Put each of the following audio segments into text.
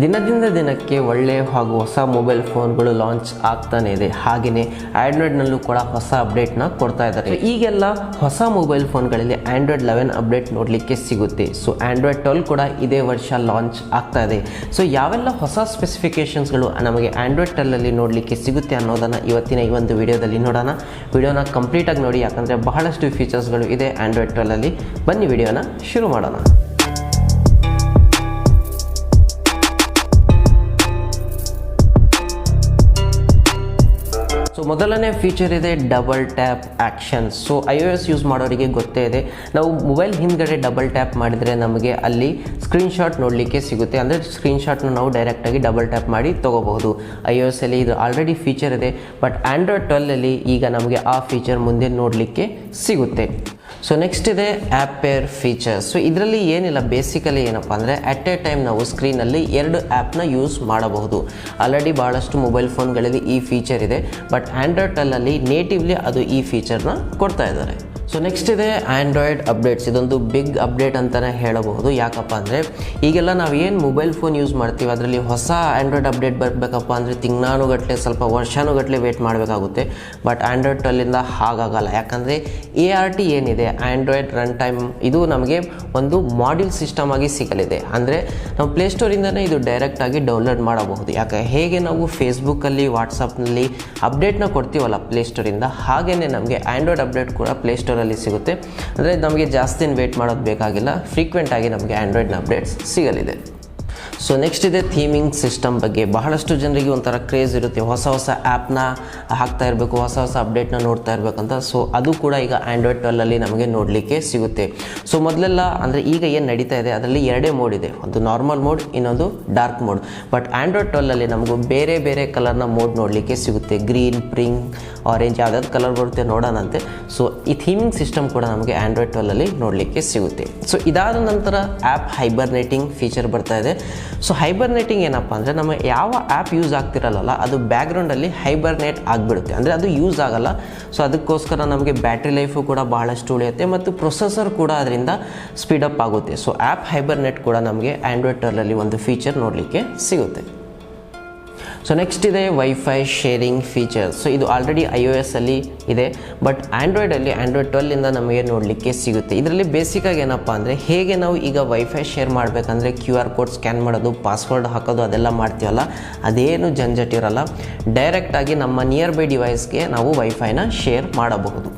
ದಿನದಿಂದ ದಿನಕ್ಕೆ ಒಳ್ಳೆಯ ಹಾಗೂ ಹೊಸ ಮೊಬೈಲ್ ಫೋನ್ಗಳು ಲಾಂಚ್ ಆಗ್ತಾನೆ ಇದೆ. ಹಾಗೆಯೇ ಆಂಡ್ರಾಯ್ಡ್ನಲ್ಲೂ ಕೂಡ ಹೊಸ ಅಪ್ಡೇಟ್ನ ಕೊಡ್ತಾ ಇದ್ದಾರೆ. ಈಗೆಲ್ಲ ಹೊಸ ಮೊಬೈಲ್ ಫೋನ್ಗಳಲ್ಲಿ ಆಂಡ್ರಾಯ್ಡ್ 11 ಅಪ್ಡೇಟ್ ನೋಡಲಿಕ್ಕೆ ಸಿಗುತ್ತೆ. ಸೊ ಆಂಡ್ರಾಯ್ಡ್ 12 ಕೂಡ ಇದೇ ವರ್ಷ ಲಾಂಚ್ ಆಗ್ತಾ ಇದೆ. ಸೊ ಯಾವೆಲ್ಲ ಹೊಸ ಸ್ಪೆಸಿಫಿಕೇಷನ್ಸ್ಗಳು ನಮಗೆ ಆಂಡ್ರಾಯ್ಡ್ 12ಅಲ್ಲಿ ನೋಡಲಿಕ್ಕೆ ಸಿಗುತ್ತೆ ಅನ್ನೋದನ್ನು ಇವತ್ತಿನ ಈ ಒಂದು ವಿಡಿಯೋದಲ್ಲಿ ನೋಡೋಣ. ವಿಡಿಯೋನ ಕಂಪ್ಲೀಟಾಗಿ ನೋಡಿ, ಯಾಕಂದರೆ ಬಹಳಷ್ಟು ಫೀಚರ್ಸ್ಗಳು ಇದೆ ಆಂಡ್ರಾಯ್ಡ್ 12ಅಲ್ಲಿ. ಬನ್ನಿ ವಿಡಿಯೋನ ಶುರು ಮಾಡೋಣ. ಸೊ ಮೊದಲನೇ ಫೀಚರ್ ಇದೆ double tap action. So iOS use ಮಾಡೋರಿಗೆ ಗೊತ್ತೇ ಇದೆ, ನಾವು ಮೊಬೈಲ್ ಹಿಂದ್ಗಡೆ ಡಬಲ್ ಟ್ಯಾಪ್ ಮಾಡಿದರೆ ನಮಗೆ ಅಲ್ಲಿ ಸ್ಕ್ರೀನ್ಶಾಟ್ ನೋಡಲಿಕ್ಕೆ ಸಿಗುತ್ತೆ. ಅಂದರೆ ಸ್ಕ್ರೀನ್ಶಾಟ್ನ ನಾವು ಡೈರೆಕ್ಟಾಗಿ ಡಬಲ್ ಟ್ಯಾಪ್ ಮಾಡಿ ತೊಗೋಬಹುದು. iOS ಅಲ್ಲಿ ಇದು ಆಲ್ರೆಡಿ ಫೀಚರ್ ಇದೆ, ಬಟ್ ಆಂಡ್ರಾಯ್ಡ್ 12ಅಲ್ಲಿ ಈಗ ನಮಗೆ ಆ ಫೀಚರ್ ಮುಂದೆ ನೋಡಲಿಕ್ಕೆ ಸಿಗುತ್ತೆ. ಸೊ ನೆಕ್ಸ್ಟ್ ಇದೆ ಆ್ಯಪ್ ಪೇರ್ ಫೀಚರ್. ಸೊ ಇದರಲ್ಲಿ ಏನಿಲ್ಲ, ಬೇಸಿಕಲಿ ಏನಪ್ಪ ಅಂದರೆ ಅಟ್ ಎ ಟೈಮ್ ನಾವು ಸ್ಕ್ರೀನಲ್ಲಿ 2 ಆ್ಯಪ್ನ ಯೂಸ್ ಮಾಡಬಹುದು. ಆಲ್ರೆಡಿ ಭಾಳಷ್ಟು ಮೊಬೈಲ್ ಫೋನ್ಗಳಲ್ಲಿ ಈ ಫೀಚರ್ ಇದೆ, ಬಟ್ ಆಂಡ್ರಾಯ್ಡ್ 12ಅಲ್ಲಿ ನೇಟಿವ್ಲಿ ಅದು ಈ ಫೀಚರ್ನ ಕೊಡ್ತಾ ಇದ್ದಾರೆ. ಸೊ ನೆಕ್ಸ್ಟ್ ಇದೆ ಆಂಡ್ರಾಯ್ಡ್ ಅಪ್ಡೇಟ್ಸ್. ಇದೊಂದು ಬಿಗ್ ಅಪ್ಡೇಟ್ ಅಂತಲೇ ಹೇಳಬಹುದು. ಯಾಕಪ್ಪ ಅಂದರೆ ಈಗೆಲ್ಲ ನಾವು ಏನು ಮೊಬೈಲ್ ಫೋನ್ ಯೂಸ್ ಮಾಡ್ತೀವಿ ಅದರಲ್ಲಿ ಹೊಸ ಆಂಡ್ರಾಯ್ಡ್ ಅಪ್ಡೇಟ್ ಬರಬೇಕಪ್ಪ ಅಂದರೆ ತಿಂಗಳಾನುಗಟ್ಟಲೆ, ಸ್ವಲ್ಪ ವರ್ಷಾನುಗಟ್ಟಲೆ ವೇಟ್ ಮಾಡಬೇಕಾಗುತ್ತೆ. ಬಟ್ ಆಂಡ್ರಾಯ್ಡ್ 12ಇಂದ ಹಾಗಾಗಲ್ಲ. ಯಾಕಂದರೆ ART ಏನಿದೆ, ಆಂಡ್ರಾಯ್ಡ್ ರನ್ ಟೈಮ್, ಇದು ನಮಗೆ ಒಂದು ಮಾಡ್ಯೂಲ್ ಸಿಸ್ಟಮ್ ಆಗಿ ಸಿಗಲಿದೆ. ಅಂದರೆ ನಾವು ಪ್ಲೇಸ್ಟೋರಿಂದನೇ ಇದು ಡೈರೆಕ್ಟಾಗಿ ಡೌನ್ಲೋಡ್ ಮಾಡಬಹುದು. ಹೇಗೆ ನಾವು ಫೇಸ್ಬುಕ್ಕಲ್ಲಿ, ವಾಟ್ಸಪ್ನಲ್ಲಿ ಅಪ್ಡೇಟ್ನ ಕೊಡ್ತೀವಲ್ಲ ಪ್ಲೇಸ್ಟೋರಿಂದ, ಹಾಗೆಯೇ ನಮಗೆ ಆಂಡ್ರಾಯ್ಡ್ ಅಪ್ಡೇಟ್ ಕೂಡ ಪ್ಲೇಸ್ಟೋರಲ್ಲಿ ಸಿಗುತ್ತೆ. ಅಂದರೆ ನಮಗೆ ಜಾಸ್ತಿ ವೇಟ್ ಮಾಡೋದು ಬೇಕಾಗಿಲ್ಲ, ಫ್ರೀಕ್ವೆಂಟಾಗಿ ನಮಗೆ ಆಂಡ್ರಾಯ್ಡ್ನ ಅಪ್ಡೇಟ್ಸ್ ಸಿಗಲಿದೆ. ಸೊ ನೆಕ್ಸ್ಟ್ ಇದೆ ಥೀಮಿಂಗ್ ಸಿಸ್ಟಮ್ ಬಗ್ಗೆ. ಬಹಳಷ್ಟು ಜನರಿಗೆ ಒಂಥರ ಕ್ರೇಜ್ ಇರುತ್ತೆ, ಹೊಸ ಆ್ಯಪ್ನ ಹಾಕ್ತಾ ಇರಬೇಕು, ಹೊಸ ಅಪ್ಡೇಟ್ನ ನೋಡ್ತಾ ಇರಬೇಕಂತ. ಸೊ ಅದು ಕೂಡ ಈಗ ಆಂಡ್ರಾಯ್ಡ್ 12ಅಲ್ಲಿ ನಮಗೆ ನೋಡಲಿಕ್ಕೆ ಸಿಗುತ್ತೆ. ಸೊ ಮೊದಲೆಲ್ಲ ಅಂದರೆ ಈಗ ಏನು ನಡೀತಾ ಇದೆ ಅದರಲ್ಲಿ 2 ಮೋಡ್ ಇದೆ, ಒಂದು ನಾರ್ಮಲ್ ಮೋಡ್, ಇನ್ನೊಂದು ಡಾರ್ಕ್ ಮೋಡ್. ಬಟ್ ಆಂಡ್ರಾಯ್ಡ್ 12ಅಲ್ಲಿ ನಮಗೂ ಬೇರೆ ಬೇರೆ ಕಲರ್ನ ಮೋಡ್ ನೋಡಲಿಕ್ಕೆ ಸಿಗುತ್ತೆ. ಗ್ರೀನ್, ಪಿಂಕ್, ಆರೆಂಜ್, ಯಾವ್ದಾದ್ರು ಕಲರ್ ಬರುತ್ತೆ ನೋಡೋಣಂತೆ. ಸೊ ಈ ಥೀಮಿಂಗ್ ಸಿಸ್ಟಮ್ ಕೂಡ ನಮಗೆ ಆಂಡ್ರಾಯ್ಡ್ 12ಅಲ್ಲಿ ನೋಡಲಿಕ್ಕೆ ಸಿಗುತ್ತೆ. ಸೊ ಇದಾದ ನಂತರ ಆ್ಯಪ್ ಹೈಬರ್ನೇಟಿಂಗ್ ಫೀಚರ್ ಬರ್ತಾ ಇದೆ. ಸೊ ಹೈಬರ್ನೇಟಿಂಗ್ ಏನಪ್ಪ ಅಂದರೆ ನಮ್ಮ ಯಾವ ಆ್ಯಪ್ ಯೂಸ್ ಆಗ್ತಿರಲ್ಲ ಅದು ಬ್ಯಾಕ್ಗ್ರೌಂಡಲ್ಲಿ ಹೈಬರ್ನೇಟ್ ಆಗಿಬಿಡುತ್ತೆ. ಅಂದರೆ ಅದು ಯೂಸ್ ಆಗಲ್ಲ. ಸೊ ಅದಕ್ಕೋಸ್ಕರ ನಮಗೆ ಬ್ಯಾಟ್ರಿ ಲೈಫು ಕೂಡ ಬಹಳಷ್ಟು ಉಳಿಯುತ್ತೆ ಮತ್ತು ಪ್ರೊಸೆಸರ್ ಕೂಡ ಅದರಿಂದ ಸ್ಪೀಡಪ್ ಆಗುತ್ತೆ. ಸೊ ಆ್ಯಪ್ ಹೈಬರ್ನೇಟ್ ಕೂಡ ನಮಗೆ ಆಂಡ್ರಾಯ್ಡ್ 12ಅಲ್ಲಿ ಒಂದು ಫೀಚರ್ ನೋಡಲಿಕ್ಕೆ ಸಿಗುತ್ತೆ. ಸೊ ನೆಕ್ಸ್ಟ್ ಇದೆ ವೈಫೈ ಶೇರಿಂಗ್ ಫೀಚರ್. ಸೊ ಇದು ಆಲ್ರೆಡಿ iOS ಅಲ್ಲಿ ಇದೆ, ಬಟ್ ಆಂಡ್ರಾಯ್ಡಲ್ಲಿ ಆಂಡ್ರಾಯ್ಡ್ 12ಇಂದ ನಮಗೆ ನೋಡಲಿಕ್ಕೆ ಸಿಗುತ್ತೆ. ಇದರಲ್ಲಿ ಬೇಸಿಕಾಗಿ ಏನಪ್ಪ ಅಂದರೆ ಹೇಗೆ ನಾವು ಈಗ ವೈಫೈ ಶೇರ್ ಮಾಡಬೇಕಂದ್ರೆ QR ಕೋಡ್ ಸ್ಕ್ಯಾನ್ ಮಾಡೋದು, ಪಾಸ್ವರ್ಡ್ ಹಾಕೋದು ಅದೆಲ್ಲ ಮಾಡ್ತೀವಲ್ಲ, ಅದೇನು ಜಂಜಟ್ ಇರಲ್ಲ. ಡೈರೆಕ್ಟಾಗಿ ನಮ್ಮ ನಿಯರ್ ಬೈ ಡಿವೈಸ್ಗೆ ನಾವು ವೈಫೈನ ಶೇರ್ ಮಾಡಬಹುದು.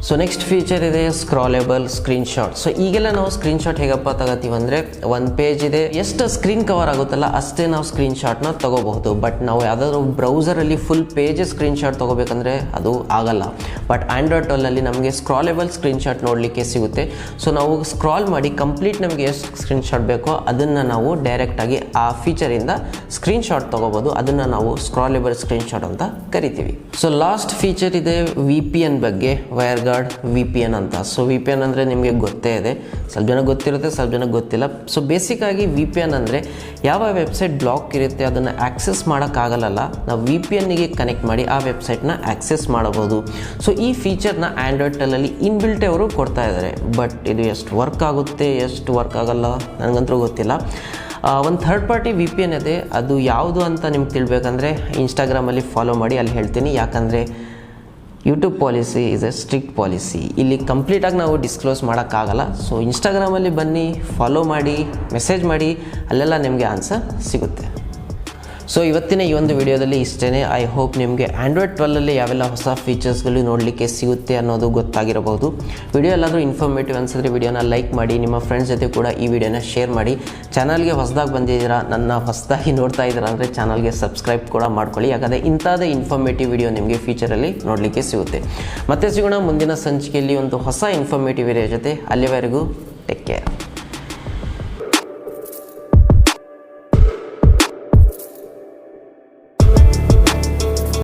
ಸೊ ನೆಕ್ಸ್ಟ್ ಫೀಚರ್ ಇದೆ ಸ್ಕ್ರಾಲೇಬಲ್ ಸ್ಕ್ರೀನ್ಶಾಟ್. ಸೊ ಈಗೆಲ್ಲ ನಾವು ಸ್ಕ್ರೀನ್ಶಾಟ್ ಹೇಗಪ್ಪ ತಗೋತೀವಿ ಅಂದರೆ, ಒಂದು ಪೇಜ್ ಇದೆ, ಎಷ್ಟು ಸ್ಕ್ರೀನ್ ಕವರ್ ಆಗುತ್ತಲ್ಲ ಅಷ್ಟೇ ನಾವು ಸ್ಕ್ರೀನ್ಶಾಟ್ನ ತೊಗೋಬಹುದು. ಬಟ್ ನಾವು ಯಾವುದಾದ್ರೂ ಬ್ರೌಸರಲ್ಲಿ ಫುಲ್ ಪೇಜ್ ಸ್ಕ್ರೀನ್ಶಾಟ್ ತೊಗೋಬೇಕಂದ್ರೆ ಅದು ಆಗಲ್ಲ. ಬಟ್ ಆಂಡ್ರಾಯ್ಡ್ 12ಅಲ್ಲಿ ನಮಗೆ ಸ್ಕ್ರಾಲೇಬಲ್ ಸ್ಕ್ರೀನ್ಶಾಟ್ ನೋಡಲಿಕ್ಕೆ ಸಿಗುತ್ತೆ. ಸೊ ನಾವು ಸ್ಕ್ರಾಲ್ ಮಾಡಿ ಕಂಪ್ಲೀಟ್ ನಮಗೆ ಎಷ್ಟು ಸ್ಕ್ರೀನ್ಶಾಟ್ ಬೇಕೋ ಅದನ್ನು ನಾವು ಡೈರೆಕ್ಟಾಗಿ ಆ ಫೀಚರಿಂದ ಸ್ಕ್ರೀನ್ಶಾಟ್ ತೊಗೋಬೋದು. ಅದನ್ನು ನಾವು ಸ್ಕ್ರಾಲೇಬಲ್ ಸ್ಕ್ರೀನ್ಶಾಟ್ ಅಂತ ಕರಿತೀವಿ. ಸೊ ಲಾಸ್ಟ್ ಫೀಚರ್ ಇದೆ VPN ಬಗ್ಗೆ, ವೈರ್ ಗಾರ್ಡ್ VPN ಅಂತ. ಸೊ VPN ಅಂದರೆ ನಿಮಗೆ ಗೊತ್ತೇ ಇದೆ, ಸ್ವಲ್ಪ ಜನ ಗೊತ್ತಿರುತ್ತೆ, ಸ್ವಲ್ಪ ಜನ ಗೊತ್ತಿಲ್ಲ. ಸೊ ಬೇಸಿಕ್ಕಾಗಿ VPN ಅಂದರೆ ಯಾವ ವೆಬ್ಸೈಟ್ ಬ್ಲಾಕ್ ಇರುತ್ತೆ ಅದನ್ನು ಆ್ಯಕ್ಸೆಸ್ ಮಾಡೋಕ್ಕಾಗಲ್ಲ, ನಾವು VPNಗೆ ಕನೆಕ್ಟ್ ಮಾಡಿ ಆ ವೆಬ್ಸೈಟ್ನ ಆ್ಯಕ್ಸೆಸ್ ಮಾಡಬಹುದು. ಸೊ ಈ ಫೀಚರ್ನ ಆಂಡ್ರಾಯ್ಡ್ 12ಅಲ್ಲಿ ಇನ್ಬಿಲ್ಟೇ ಅವರು ಕೊಡ್ತಾ ಇದ್ದಾರೆ. ಬಟ್ ಇದು ಎಷ್ಟು ವರ್ಕ್ ಆಗುತ್ತೆ, ಎಷ್ಟು ವರ್ಕ್ ಆಗಲ್ಲ ನನಗಂತೂ ಗೊತ್ತಿಲ್ಲ. ಒಂದು ಥರ್ಡ್ ಪಾರ್ಟಿ VPN ಇದೆ, ಅದು ಯಾವುದು ಅಂತ ನಿಮ್ಗೆ ತಿಳ್ಬೇಕಂದ್ರೆ ಇನ್ಸ್ಟಾಗ್ರಾಮಲ್ಲಿ ಫಾಲೋ ಮಾಡಿ, ಅಲ್ಲಿ ಹೇಳ್ತೀನಿ. ಯಾಕಂದರೆ YouTube policy is A strict policy, ಇಲ್ಲಿ ಕಂಪ್ಲೀಟಾಗಿ ನಾವು ಡಿಸ್ಕ್ಲೋಸ್ ಮಾಡೋಕ್ಕಾಗಲ್ಲ. ಸೊ ಇನ್ಸ್ಟಾಗ್ರಾಮಲ್ಲಿ ಬನ್ನಿ, ಫಾಲೋ ಮಾಡಿ, ಮೆಸೇಜ್ ಮಾಡಿ, ಅಲ್ಲೆಲ್ಲ ನಿಮಗೆ ಆನ್ಸರ್ ಸಿಗುತ್ತೆ. ಸೊ ಇವತ್ತಿನ ಈ ಒಂದು ವಿಡಿಯೋದಲ್ಲಿ ಇಷ್ಟೇ. ಐ ಹೋಪ್ ನಿಮಗೆ ಆಂಡ್ರಾಯ್ಡ್ 12ಅಲ್ಲಿ ಯಾವೆಲ್ಲ ಹೊಸ ಫೀಚರ್ಸ್ಗಳು ನೋಡಲಿಕ್ಕೆ ಸಿಗುತ್ತೆ ಅನ್ನೋದು ಗೊತ್ತಾಗಿರಬಹುದು. ವಿಡಿಯೋ ಎಲ್ಲಾದರೂ ಇನ್ಫಾರ್ಮೇಟಿವ್ ಅನಿಸಿದ್ರೆ ವಿಡಿಯೋನ ಲೈಕ್ ಮಾಡಿ, ನಿಮ್ಮ ಫ್ರೆಂಡ್ಸ್ ಜೊತೆ ಕೂಡ ಈ ವಿಡಿಯೋನ ಶೇರ್ ಮಾಡಿ. ಚಾನಲ್ಗೆ ಹೊಸದಾಗಿ ಬಂದಿದ್ದೀರಾ, ಹೊಸದಾಗಿ ನೋಡ್ತಾ ಇದ್ದೀರಾ ಅಂದರೆ ಚಾನಲ್ಗೆ ಸಬ್ಸ್ಕ್ರೈಬ್ ಕೂಡ ಮಾಡ್ಕೊಳ್ಳಿ. ಯಾಕಂದರೆ ಇಂಥದ್ದೇ ಇನ್ಫಾರ್ಮೇಟಿವ್ ವಿಡಿಯೋ ನಿಮಗೆ ಫ್ಯೂಚರಲ್ಲಿ ನೋಡಲಿಕ್ಕೆ ಸಿಗುತ್ತೆ. ಮತ್ತೆ ಸಿಗೋಣ ಮುಂದಿನ ಸಂಚಿಕೆಯಲ್ಲಿ ಒಂದು ಹೊಸ ಇನ್ಫಾರ್ಮೇಟಿವ್ ವಿಡಿಯೋ ಜೊತೆ. ಅಲ್ಲಿವರೆಗೂ ಟೇಕ್ ಕೇರ್.